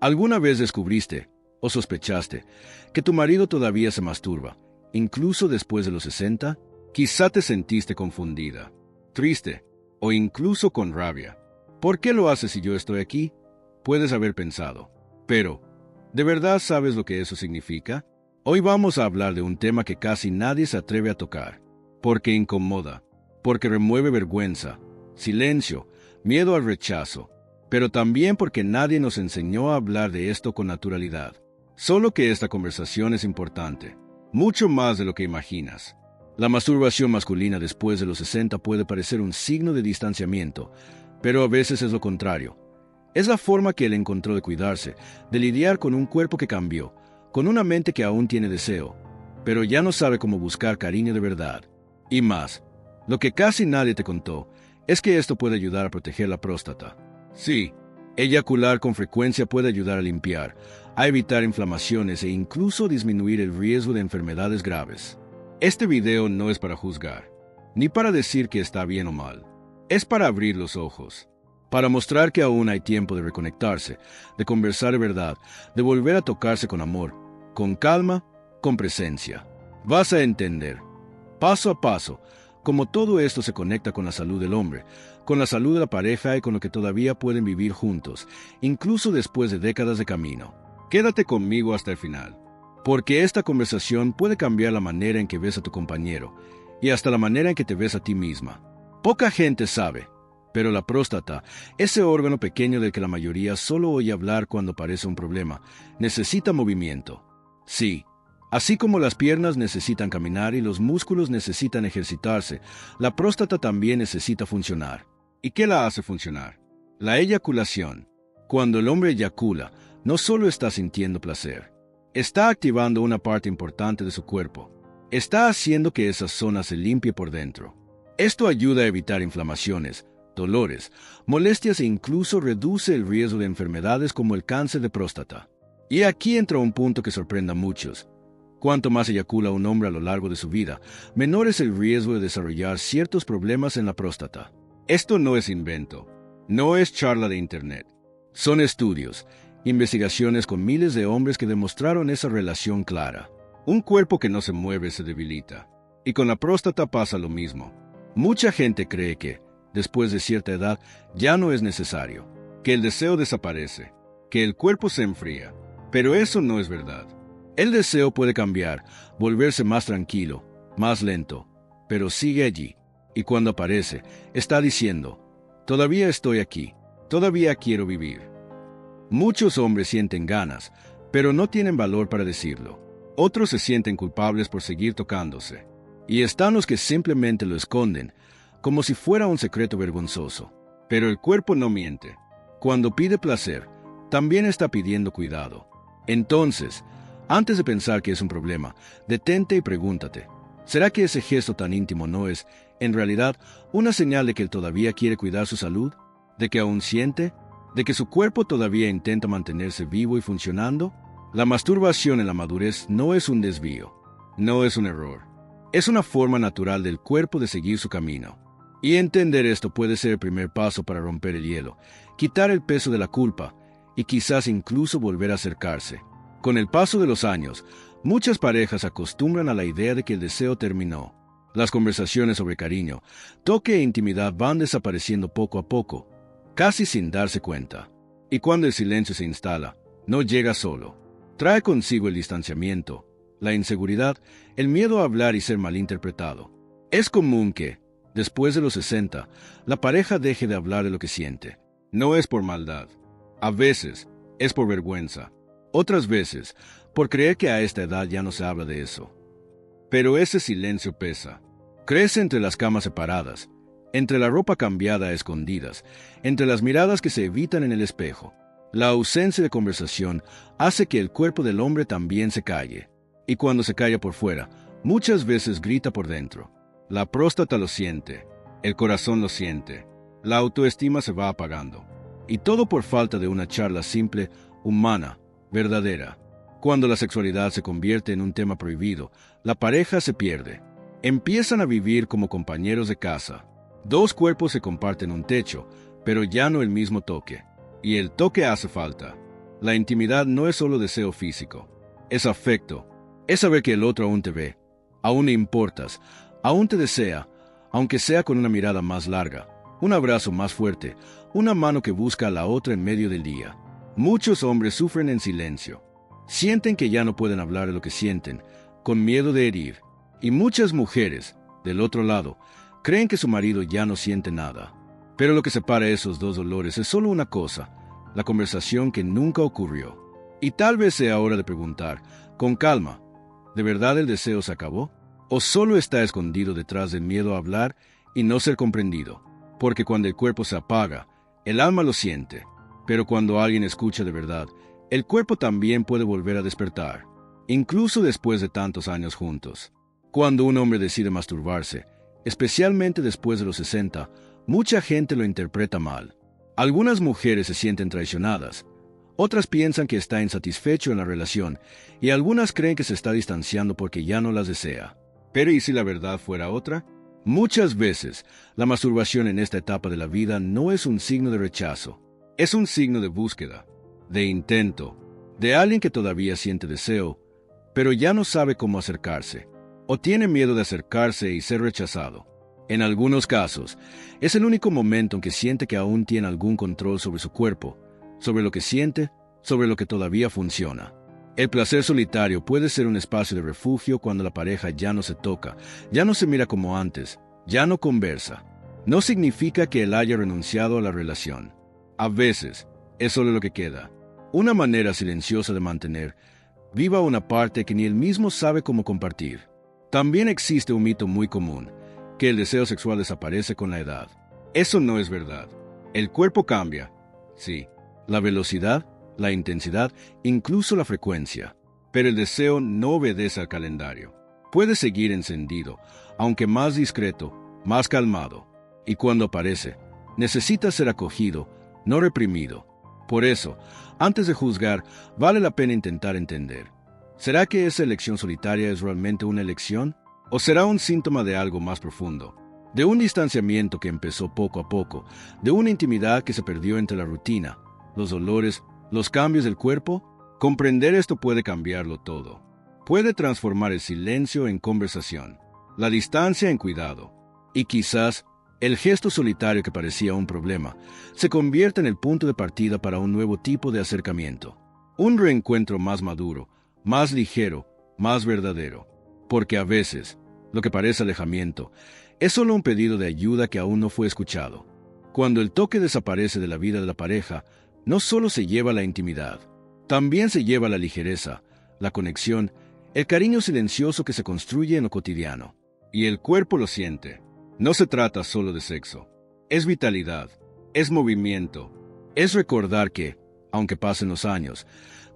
¿Alguna vez descubriste, o sospechaste, que tu marido todavía se masturba, incluso después de los 60? Quizá te sentiste confundida, triste, o incluso con rabia. ¿Por qué lo haces si yo estoy aquí? Puedes haber pensado. Pero, ¿de verdad sabes lo que eso significa? Hoy vamos a hablar de un tema que casi nadie se atreve a tocar, porque incomoda, porque remueve vergüenza, silencio, miedo al rechazo, pero también porque nadie nos enseñó a hablar de esto con naturalidad. Solo que esta conversación es importante, mucho más de lo que imaginas. La masturbación masculina después de los 60 puede parecer un signo de distanciamiento, pero a veces es lo contrario. Es la forma que él encontró de cuidarse, de lidiar con un cuerpo que cambió, con una mente que aún tiene deseo, pero ya no sabe cómo buscar cariño de verdad. Y más, lo que casi nadie te contó, es que esto puede ayudar a proteger la próstata. Sí, eyacular con frecuencia puede ayudar a limpiar, a evitar inflamaciones e incluso disminuir el riesgo de enfermedades graves. Este video no es para juzgar, ni para decir que está bien o mal. Es para abrir los ojos, para mostrar que aún hay tiempo de reconectarse, de conversar de verdad, de volver a tocarse con amor, con calma, con presencia. Vas a entender, paso a paso, cómo todo esto se conecta con la salud del hombre, con la salud de la pareja y con lo que todavía pueden vivir juntos, incluso después de décadas de camino. Quédate conmigo hasta el final, porque esta conversación puede cambiar la manera en que ves a tu compañero y hasta la manera en que te ves a ti misma. Poca gente sabe, pero la próstata, ese órgano pequeño del que la mayoría solo oye hablar cuando aparece un problema, necesita movimiento. Sí, así como las piernas necesitan caminar y los músculos necesitan ejercitarse, la próstata también necesita funcionar. ¿Y qué la hace funcionar? La eyaculación. Cuando el hombre eyacula, no solo está sintiendo placer, está activando una parte importante de su cuerpo. Está haciendo que esa zona se limpie por dentro. Esto ayuda a evitar inflamaciones, dolores, molestias e incluso reduce el riesgo de enfermedades como el cáncer de próstata. Y aquí entra un punto que sorprende a muchos. Cuanto más eyacula un hombre a lo largo de su vida, menor es el riesgo de desarrollar ciertos problemas en la próstata. Esto no es invento, no es charla de internet. Son estudios, investigaciones con miles de hombres que demostraron esa relación clara. Un cuerpo que no se mueve se debilita. Y con la próstata pasa lo mismo. Mucha gente cree que, después de cierta edad, ya no es necesario, que el deseo desaparece, que el cuerpo se enfría. Pero eso no es verdad. El deseo puede cambiar, volverse más tranquilo, más lento, pero sigue allí. Y cuando aparece, está diciendo, todavía estoy aquí, todavía quiero vivir. Muchos hombres sienten ganas, pero no tienen valor para decirlo. Otros se sienten culpables por seguir tocándose. Y están los que simplemente lo esconden, como si fuera un secreto vergonzoso. Pero el cuerpo no miente. Cuando pide placer, también está pidiendo cuidado. Entonces, antes de pensar que es un problema, detente y pregúntate, ¿será que ese gesto tan íntimo no es, en realidad, una señal de que él todavía quiere cuidar su salud? ¿De que aún siente? ¿De que su cuerpo todavía intenta mantenerse vivo y funcionando? La masturbación en la madurez no es un desvío, no es un error. Es una forma natural del cuerpo de seguir su camino. Y entender esto puede ser el primer paso para romper el hielo, quitar el peso de la culpa y quizás incluso volver a acercarse. Con el paso de los años, muchas parejas se acostumbran a la idea de que el deseo terminó. Las conversaciones sobre cariño, toque e intimidad van desapareciendo poco a poco, casi sin darse cuenta. Y cuando el silencio se instala, no llega solo. Trae consigo el distanciamiento, la inseguridad, el miedo a hablar y ser malinterpretado. Es común que, después de los 60, la pareja deje de hablar de lo que siente. No es por maldad. A veces, es por vergüenza. Otras veces, por creer que a esta edad ya no se habla de eso. Pero ese silencio pesa. Crece entre las camas separadas, entre la ropa cambiada a escondidas, entre las miradas que se evitan en el espejo. La ausencia de conversación hace que el cuerpo del hombre también se calle. Y cuando se calla por fuera, muchas veces grita por dentro. La próstata lo siente, el corazón lo siente, la autoestima se va apagando. Y todo por falta de una charla simple, humana, verdadera. Cuando la sexualidad se convierte en un tema prohibido, la pareja se pierde. Empiezan a vivir como compañeros de casa. Dos cuerpos se comparten un techo, pero ya no el mismo toque. Y el toque hace falta. La intimidad no es solo deseo físico, es afecto, es saber que el otro aún te ve, aún le importas, aún te desea, aunque sea con una mirada más larga, un abrazo más fuerte, una mano que busca a la otra en medio del día. Muchos hombres sufren en silencio. Sienten que ya no pueden hablar de lo que sienten, con miedo de herir. Y muchas mujeres, del otro lado, creen que su marido ya no siente nada. Pero lo que separa esos dos dolores es solo una cosa, la conversación que nunca ocurrió. Y tal vez sea hora de preguntar, con calma, ¿de verdad el deseo se acabó? ¿O solo está escondido detrás del miedo a hablar y no ser comprendido? Porque cuando el cuerpo se apaga, el alma lo siente. Pero cuando alguien escucha de verdad, el cuerpo también puede volver a despertar, incluso después de tantos años juntos. Cuando un hombre decide masturbarse, especialmente después de los 60, mucha gente lo interpreta mal. Algunas mujeres se sienten traicionadas, otras piensan que está insatisfecho en la relación y algunas creen que se está distanciando porque ya no las desea. Pero ¿y si la verdad fuera otra? Muchas veces, la masturbación en esta etapa de la vida no es un signo de rechazo, es un signo de búsqueda, de intento, de alguien que todavía siente deseo, pero ya no sabe cómo acercarse, o tiene miedo de acercarse y ser rechazado. En algunos casos, es el único momento en que siente que aún tiene algún control sobre su cuerpo, sobre lo que siente, sobre lo que todavía funciona. El placer solitario puede ser un espacio de refugio cuando la pareja ya no se toca, ya no se mira como antes, ya no conversa. No significa que él haya renunciado a la relación. A veces, es solo lo que queda. Una manera silenciosa de mantener viva una parte que ni él mismo sabe cómo compartir. También existe un mito muy común, que el deseo sexual desaparece con la edad. Eso no es verdad. El cuerpo cambia, sí, la velocidad, la intensidad, incluso la frecuencia. Pero el deseo no obedece al calendario. Puede seguir encendido, aunque más discreto, más calmado. Y cuando aparece, necesita ser acogido, no reprimido. Por eso, antes de juzgar, vale la pena intentar entender. ¿Será que esa elección solitaria es realmente una elección? ¿O será un síntoma de algo más profundo? De un distanciamiento que empezó poco a poco, de una intimidad que se perdió entre la rutina, los dolores, los cambios del cuerpo. Comprender esto puede cambiarlo todo. Puede transformar el silencio en conversación, la distancia en cuidado, y quizás el gesto solitario que parecía un problema se convierta en el punto de partida para un nuevo tipo de acercamiento. Un reencuentro más maduro, más ligero, más verdadero. Porque a veces, lo que parece alejamiento, es solo un pedido de ayuda que aún no fue escuchado. Cuando el toque desaparece de la vida de la pareja, no solo se lleva la intimidad, también se lleva la ligereza, la conexión, el cariño silencioso que se construye en lo cotidiano. Y el cuerpo lo siente. No se trata solo de sexo. Es vitalidad, es movimiento, es recordar que, aunque pasen los años,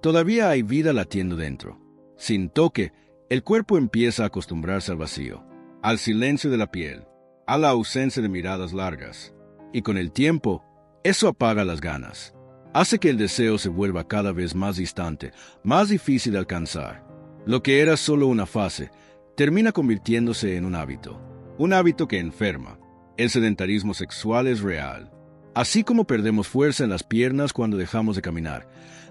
todavía hay vida latiendo dentro. Sin toque, el cuerpo empieza a acostumbrarse al vacío, al silencio de la piel, a la ausencia de miradas largas. Y con el tiempo, eso apaga las ganas. Hace que el deseo se vuelva cada vez más distante, más difícil de alcanzar. Lo que era solo una fase, termina convirtiéndose en un hábito. Un hábito que enferma. El sedentarismo sexual es real. Así como perdemos fuerza en las piernas cuando dejamos de caminar,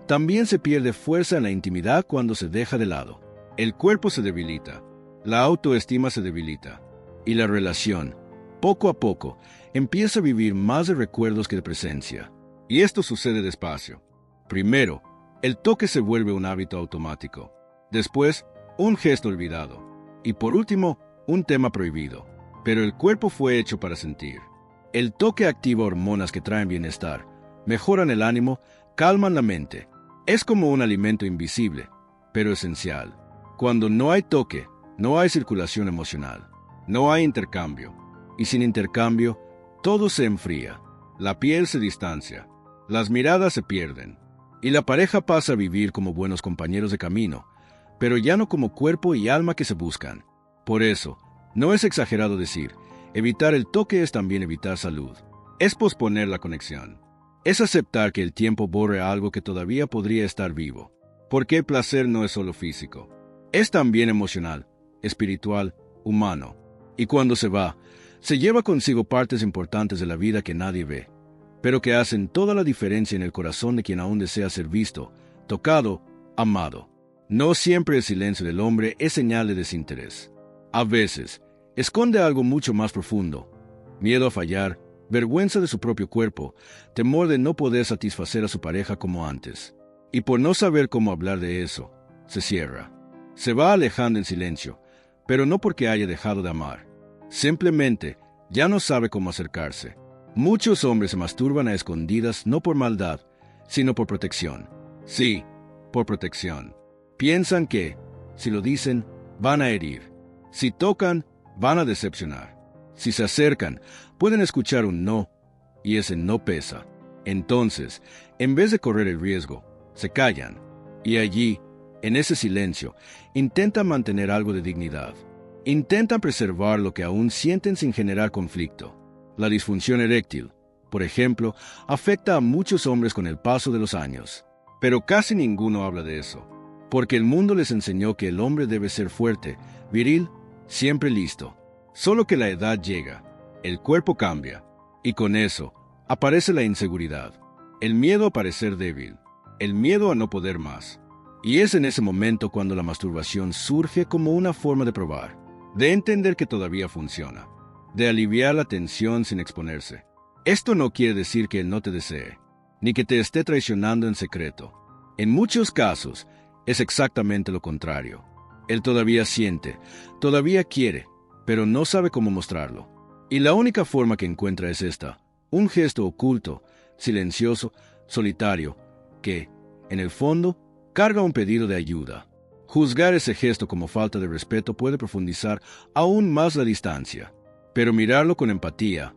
también se pierde fuerza en la intimidad cuando se deja de lado. El cuerpo se debilita, la autoestima se debilita, y la relación, poco a poco, empieza a vivir más de recuerdos que de presencia. Y esto sucede despacio. Primero, el toque se vuelve un hábito automático. Después, un gesto olvidado. Y por último, un tema prohibido. Pero el cuerpo fue hecho para sentir. El toque activa hormonas que traen bienestar, mejoran el ánimo, calman la mente. Es como un alimento invisible, pero esencial. Cuando no hay toque, no hay circulación emocional, no hay intercambio. Y sin intercambio, todo se enfría. La piel se distancia, las miradas se pierden, y la pareja pasa a vivir como buenos compañeros de camino, pero ya no como cuerpo y alma que se buscan. Por eso, no es exagerado decir, evitar el toque es también evitar salud. Es posponer la conexión. Es aceptar que el tiempo borre algo que todavía podría estar vivo. Porque el placer no es solo físico. Es también emocional, espiritual, humano. Y cuando se va, se lleva consigo partes importantes de la vida que nadie ve. pero que hacen toda la diferencia en el corazón de quien aún desea ser visto, tocado, amado. No siempre el silencio del hombre es señal de desinterés. A veces, esconde algo mucho más profundo: miedo a fallar, vergüenza de su propio cuerpo, temor de no poder satisfacer a su pareja como antes. Y por no saber cómo hablar de eso, se cierra. Se va alejando en silencio, pero no porque haya dejado de amar. Simplemente, ya no sabe cómo acercarse. Muchos hombres se masturban a escondidas no por maldad, sino por protección. Sí, por protección. Piensan que, si lo dicen, van a herir. Si tocan, van a decepcionar. Si se acercan, pueden escuchar un no, y ese no pesa. Entonces, en vez de correr el riesgo, se callan. Y allí, en ese silencio, intentan mantener algo de dignidad. Intentan preservar lo que aún sienten sin generar conflicto. La disfunción eréctil, por ejemplo, afecta a muchos hombres con el paso de los años. Pero casi ninguno habla de eso, porque el mundo les enseñó que el hombre debe ser fuerte, viril, siempre listo. Solo que la edad llega, el cuerpo cambia, y con eso aparece la inseguridad, el miedo a parecer débil, el miedo a no poder más. Y es en ese momento cuando la masturbación surge como una forma de probar, de entender que todavía funciona, de aliviar la tensión sin exponerse. Esto no quiere decir que él no te desee, ni que te esté traicionando en secreto. En muchos casos, es exactamente lo contrario. Él todavía siente, todavía quiere, pero no sabe cómo mostrarlo. Y la única forma que encuentra es esta: un gesto oculto, silencioso, solitario, que, en el fondo, carga un pedido de ayuda. Juzgar ese gesto como falta de respeto puede profundizar aún más la distancia, pero mirarlo con empatía,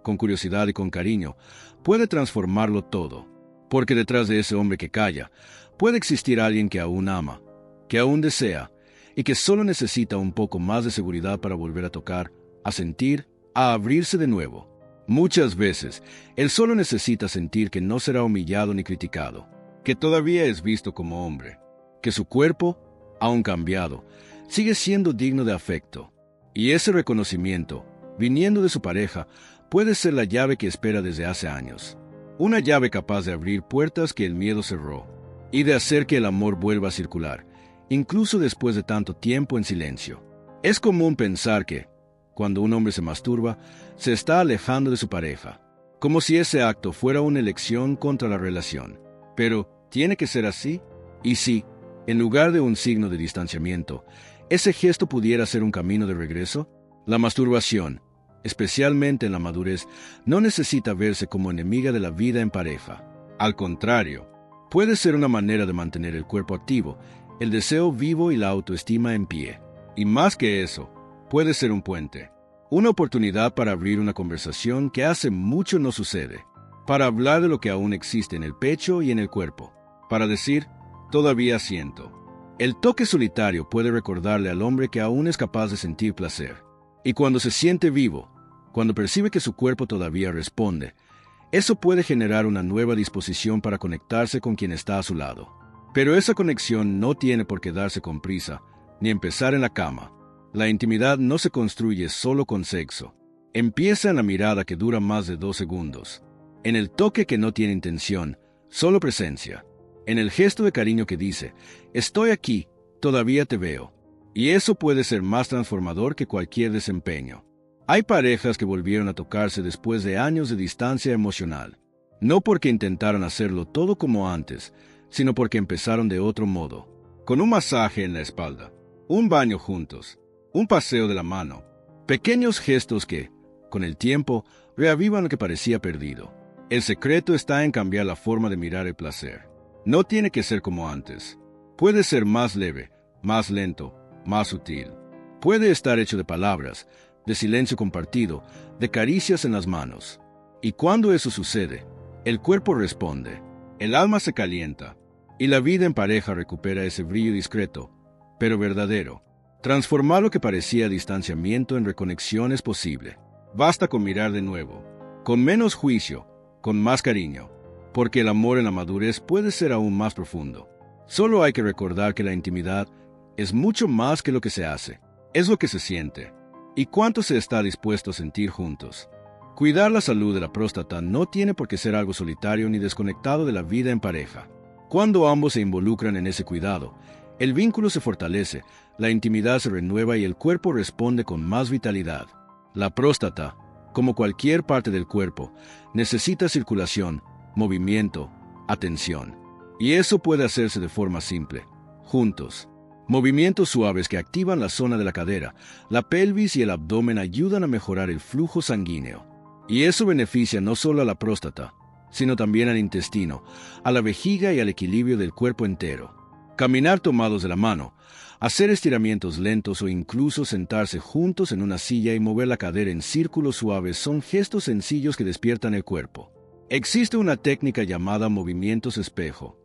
con curiosidad y con cariño, puede transformarlo todo. Porque detrás de ese hombre que calla, puede existir alguien que aún ama, que aún desea, y que solo necesita un poco más de seguridad para volver a tocar, a sentir, a abrirse de nuevo. Muchas veces, él solo necesita sentir que no será humillado ni criticado, que todavía es visto como hombre, que su cuerpo, aun cambiado, sigue siendo digno de afecto. Y ese reconocimiento, viniendo de su pareja, puede ser la llave que espera desde hace años. Una llave capaz de abrir puertas que el miedo cerró, y de hacer que el amor vuelva a circular, incluso después de tanto tiempo en silencio. Es común pensar que, cuando un hombre se masturba, se está alejando de su pareja, como si ese acto fuera una elección contra la relación. Pero, ¿tiene que ser así? Y si, en lugar de un signo de distanciamiento, ese gesto pudiera ser un camino de regreso. La masturbación, especialmente en la madurez, no necesita verse como enemiga de la vida en pareja. Al contrario, puede ser una manera de mantener el cuerpo activo, el deseo vivo y la autoestima en pie. Y más que eso, puede ser un puente, una oportunidad para abrir una conversación que hace mucho no sucede, para hablar de lo que aún existe en el pecho y en el cuerpo, para decir: todavía siento. El toque solitario puede recordarle al hombre que aún es capaz de sentir placer. Y cuando se siente vivo, cuando percibe que su cuerpo todavía responde, eso puede generar una nueva disposición para conectarse con quien está a su lado. Pero esa conexión no tiene por qué darse con prisa, ni empezar en la cama. La intimidad no se construye solo con sexo. Empieza en la mirada que dura más de 2 segundos, en el toque que no tiene intención, solo presencia, en el gesto de cariño que dice: estoy aquí, todavía te veo. Y eso puede ser más transformador que cualquier desempeño. Hay parejas que volvieron a tocarse después de años de distancia emocional, no porque intentaron hacerlo todo como antes, sino porque empezaron de otro modo, con un masaje en la espalda, un baño juntos, un paseo de la mano, pequeños gestos que, con el tiempo, reavivan lo que parecía perdido. El secreto está en cambiar la forma de mirar el placer. No tiene que ser como antes. Puede ser más leve, más lento, más sutil. Puede estar hecho de palabras, de silencio compartido, de caricias en las manos. Y cuando eso sucede, el cuerpo responde, el alma se calienta, y la vida en pareja recupera ese brillo discreto, pero verdadero. Transformar lo que parecía distanciamiento en reconexión es posible. Basta con mirar de nuevo, con menos juicio, con más cariño, porque el amor en la madurez puede ser aún más profundo. Solo hay que recordar que la intimidad es mucho más que lo que se hace, es lo que se siente. ¿Y cuánto se está dispuesto a sentir juntos? Cuidar la salud de la próstata no tiene por qué ser algo solitario ni desconectado de la vida en pareja. Cuando ambos se involucran en ese cuidado, el vínculo se fortalece, la intimidad se renueva y el cuerpo responde con más vitalidad. La próstata, como cualquier parte del cuerpo, necesita circulación, movimiento, atención. Y eso puede hacerse de forma simple, juntos. Movimientos suaves que activan la zona de la cadera, la pelvis y el abdomen ayudan a mejorar el flujo sanguíneo. Y eso beneficia no solo a la próstata, sino también al intestino, a la vejiga y al equilibrio del cuerpo entero. Caminar tomados de la mano, hacer estiramientos lentos o incluso sentarse juntos en una silla y mover la cadera en círculos suaves son gestos sencillos que despiertan el cuerpo. Existe una técnica llamada movimientos espejo.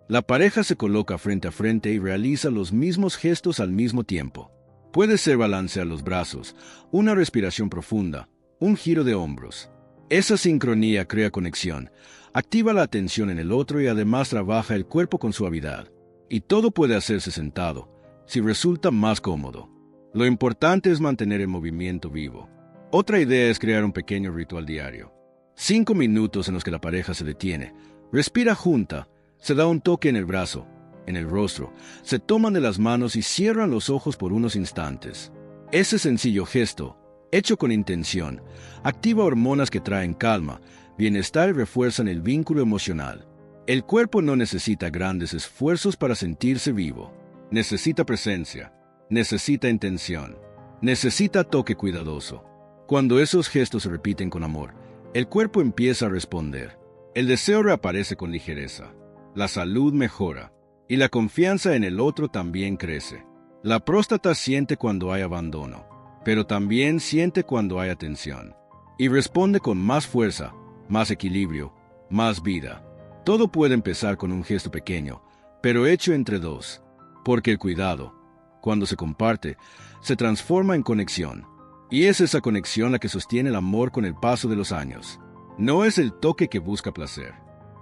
La pareja se coloca frente a frente y realiza los mismos gestos al mismo tiempo. Puede ser balancear los brazos, una respiración profunda, un giro de hombros. Esa sincronía crea conexión, activa la atención en el otro y además trabaja el cuerpo con suavidad. Y todo puede hacerse sentado, si resulta más cómodo. Lo importante es mantener el movimiento vivo. Otra idea es crear un pequeño ritual diario. 5 minutos en los que la pareja se detiene, respira junta, se da un toque en el brazo, en el rostro, se toman de las manos y cierran los ojos por unos instantes. Ese sencillo gesto, hecho con intención, activa hormonas que traen calma, bienestar y refuerzan el vínculo emocional. El cuerpo no necesita grandes esfuerzos para sentirse vivo. Necesita presencia, necesita intención, necesita toque cuidadoso. Cuando esos gestos se repiten con amor, el cuerpo empieza a responder. El deseo reaparece con ligereza. La salud mejora. Y la confianza en el otro también crece. La próstata siente cuando hay abandono, pero también siente cuando hay atención. Y responde con más fuerza, más equilibrio, más vida. Todo puede empezar con un gesto pequeño, pero hecho entre dos. Porque el cuidado, cuando se comparte, se transforma en conexión. Y es esa conexión la que sostiene el amor con el paso de los años. No es el toque que busca placer.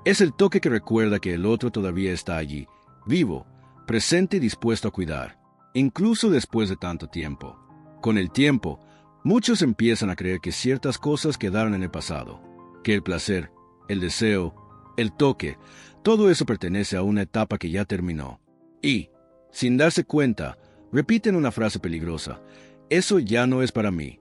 Es el toque que recuerda que el otro todavía está allí, vivo, presente y dispuesto a cuidar, incluso después de tanto tiempo. Con el tiempo, muchos empiezan a creer que ciertas cosas quedaron en el pasado, que el placer, el deseo, el toque, todo eso pertenece a una etapa que ya terminó. Y, sin darse cuenta, repiten una frase peligrosa: eso ya no es para mí.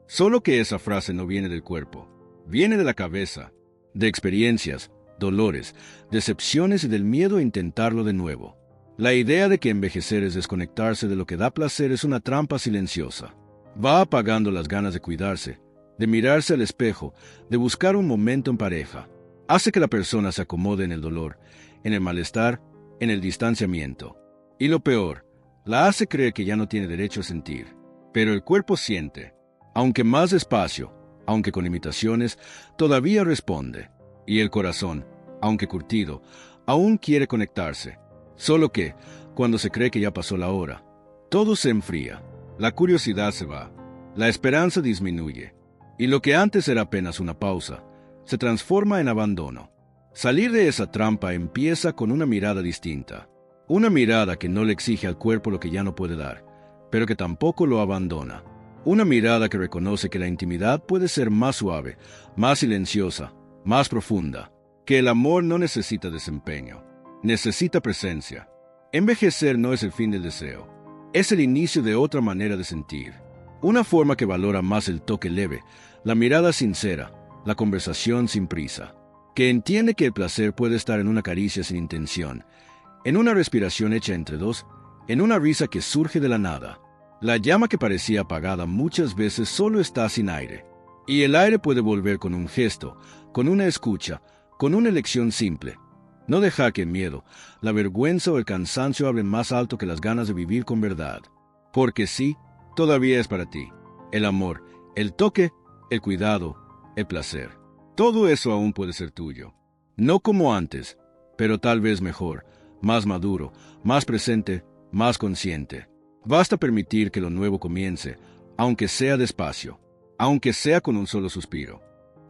Solo que esa frase no viene del cuerpo, viene de la cabeza, de experiencias, dolores, decepciones y del miedo a intentarlo de nuevo. La idea de que envejecer es desconectarse de lo que da placer es una trampa silenciosa. Va apagando las ganas de cuidarse, de mirarse al espejo, de buscar un momento en pareja. Hace que la persona se acomode en el dolor, en el malestar, en el distanciamiento. Y lo peor, la hace creer que ya no tiene derecho a sentir. Pero el cuerpo siente, aunque más despacio, aunque con imitaciones, todavía responde. Y el corazón, aunque curtido, aún quiere conectarse. Solo que, cuando se cree que ya pasó la hora, todo se enfría, la curiosidad se va, la esperanza disminuye, y lo que antes era apenas una pausa, se transforma en abandono. Salir de esa trampa empieza con una mirada distinta, una mirada que no le exige al cuerpo lo que ya no puede dar, pero que tampoco lo abandona. Una mirada que reconoce que la intimidad puede ser más suave, más silenciosa, más profunda, que el amor no necesita desempeño, necesita presencia. Envejecer no es el fin del deseo, es el inicio de otra manera de sentir, una forma que valora más el toque leve, la mirada sincera, la conversación sin prisa, que entiende que el placer puede estar en una caricia sin intención, en una respiración hecha entre dos, en una risa que surge de la nada. La llama que parecía apagada muchas veces solo está sin aire, y el aire puede volver con un gesto, con una escucha, con una elección simple. No dejar que el miedo, la vergüenza o el cansancio hablen más alto que las ganas de vivir con verdad. Porque sí, todavía es para ti. El amor, el toque, el cuidado, el placer. Todo eso aún puede ser tuyo. No como antes, pero tal vez mejor, más maduro, más presente, más consciente. Basta permitir que lo nuevo comience, aunque sea despacio, aunque sea con un solo suspiro.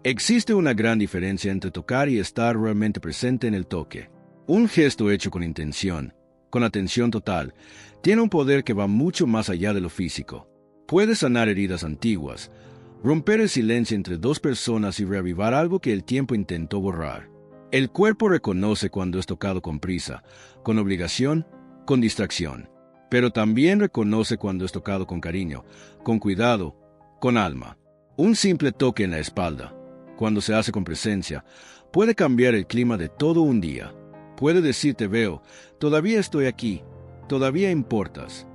Existe una gran diferencia entre tocar y estar realmente presente en el toque. Un gesto hecho con intención, con atención total, tiene un poder que va mucho más allá de lo físico. Puede sanar heridas antiguas, Romper el silencio entre dos personas y reavivar algo que el tiempo intentó borrar. El cuerpo reconoce cuando es tocado con prisa, con obligación, con distracción. Pero también reconoce cuando es tocado con cariño, con cuidado, con alma. Un simple toque en la espalda, cuando se hace con presencia, puede cambiar el clima de todo un día. Puede decir te veo, todavía estoy aquí, todavía importas.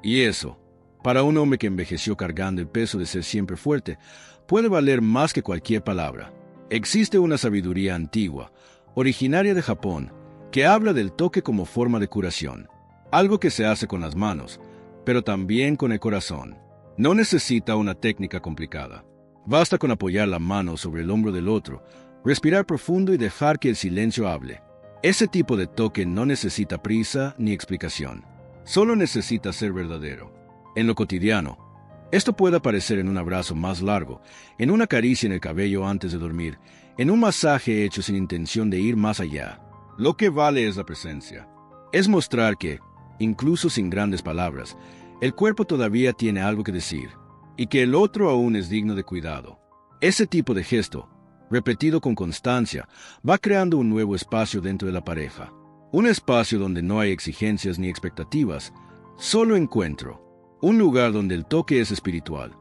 Y eso, para un hombre que envejeció cargando el peso de ser siempre fuerte, puede valer más que cualquier palabra. Existe una sabiduría antigua, originaria de Japón, que habla del toque como forma de curación. Algo que se hace con las manos, pero también con el corazón. No necesita una técnica complicada. Basta con apoyar la mano sobre el hombro del otro, respirar profundo y dejar que el silencio hable. Ese tipo de toque no necesita prisa ni explicación. Solo necesita ser verdadero. En lo cotidiano, esto puede aparecer en un abrazo más largo, en una caricia en el cabello antes de dormir, en un masaje hecho sin intención de ir más allá. Lo que vale es la presencia. Es mostrar que, incluso sin grandes palabras, el cuerpo todavía tiene algo que decir, y que el otro aún es digno de cuidado. Ese tipo de gesto, repetido con constancia, va creando un nuevo espacio dentro de la pareja. Un espacio donde no hay exigencias ni expectativas, solo encuentro. Un lugar donde el toque es espiritual,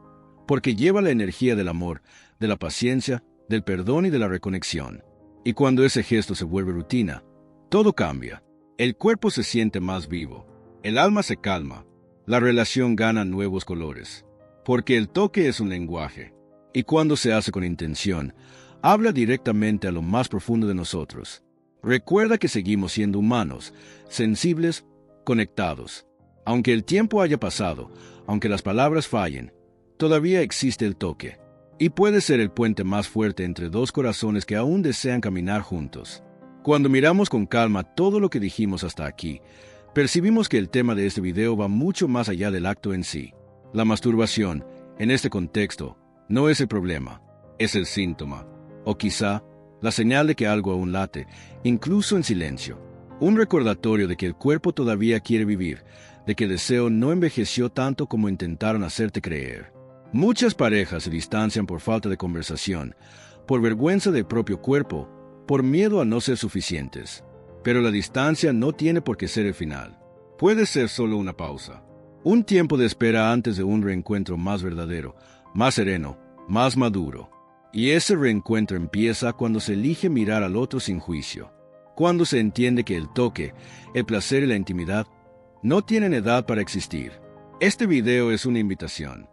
porque lleva la energía del amor, de la paciencia, del perdón y de la reconexión. Y cuando ese gesto se vuelve rutina, todo cambia. El cuerpo se siente más vivo, el alma se calma, la relación gana nuevos colores. Porque el toque es un lenguaje, y cuando se hace con intención, habla directamente a lo más profundo de nosotros. Recuerda que seguimos siendo humanos, sensibles, conectados. Aunque el tiempo haya pasado, aunque las palabras fallen, todavía existe el toque, y puede ser el puente más fuerte entre dos corazones que aún desean caminar juntos. Cuando miramos con calma todo lo que dijimos hasta aquí, percibimos que el tema de este video va mucho más allá del acto en sí. La masturbación, en este contexto, no es el problema, es el síntoma, o quizá la señal de que algo aún late, incluso en silencio. Un recordatorio de que el cuerpo todavía quiere vivir, de que el deseo no envejeció tanto como intentaron hacerte creer. Muchas parejas se distancian por falta de conversación, por vergüenza del propio cuerpo, por miedo a no ser suficientes. Pero la distancia no tiene por qué ser el final. Puede ser solo una pausa. Un tiempo de espera antes de un reencuentro más verdadero, más sereno, más maduro. Y ese reencuentro empieza cuando se elige mirar al otro sin juicio. Cuando se entiende que el toque, el placer y la intimidad no tienen edad para existir. Este video es una invitación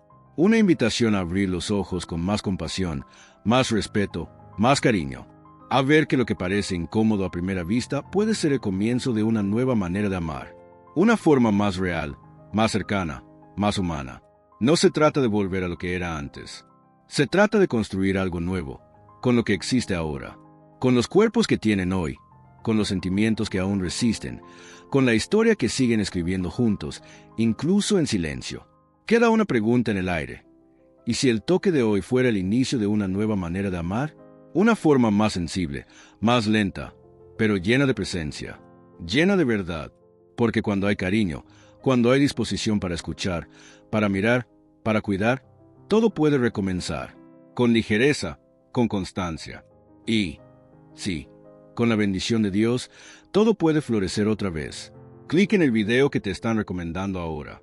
a abrir los ojos con más compasión, más respeto, más cariño. A ver que lo que parece incómodo a primera vista puede ser el comienzo de una nueva manera de amar. Una forma más real, más cercana, más humana. No se trata de volver a lo que era antes. Se trata de construir algo nuevo, con lo que existe ahora, con los cuerpos que tienen hoy, con los sentimientos que aún resisten, con la historia que siguen escribiendo juntos, incluso en silencio. Queda una pregunta en el aire. ¿Y si el toque de hoy fuera el inicio de una nueva manera de amar? Una forma más sensible, más lenta, pero llena de presencia, llena de verdad. Porque cuando hay cariño, cuando hay disposición para escuchar, para mirar, para cuidar, todo puede recomenzar, con ligereza, con constancia. Y, sí, con la bendición de Dios, todo puede florecer otra vez. Clic en el video que te están recomendando ahora.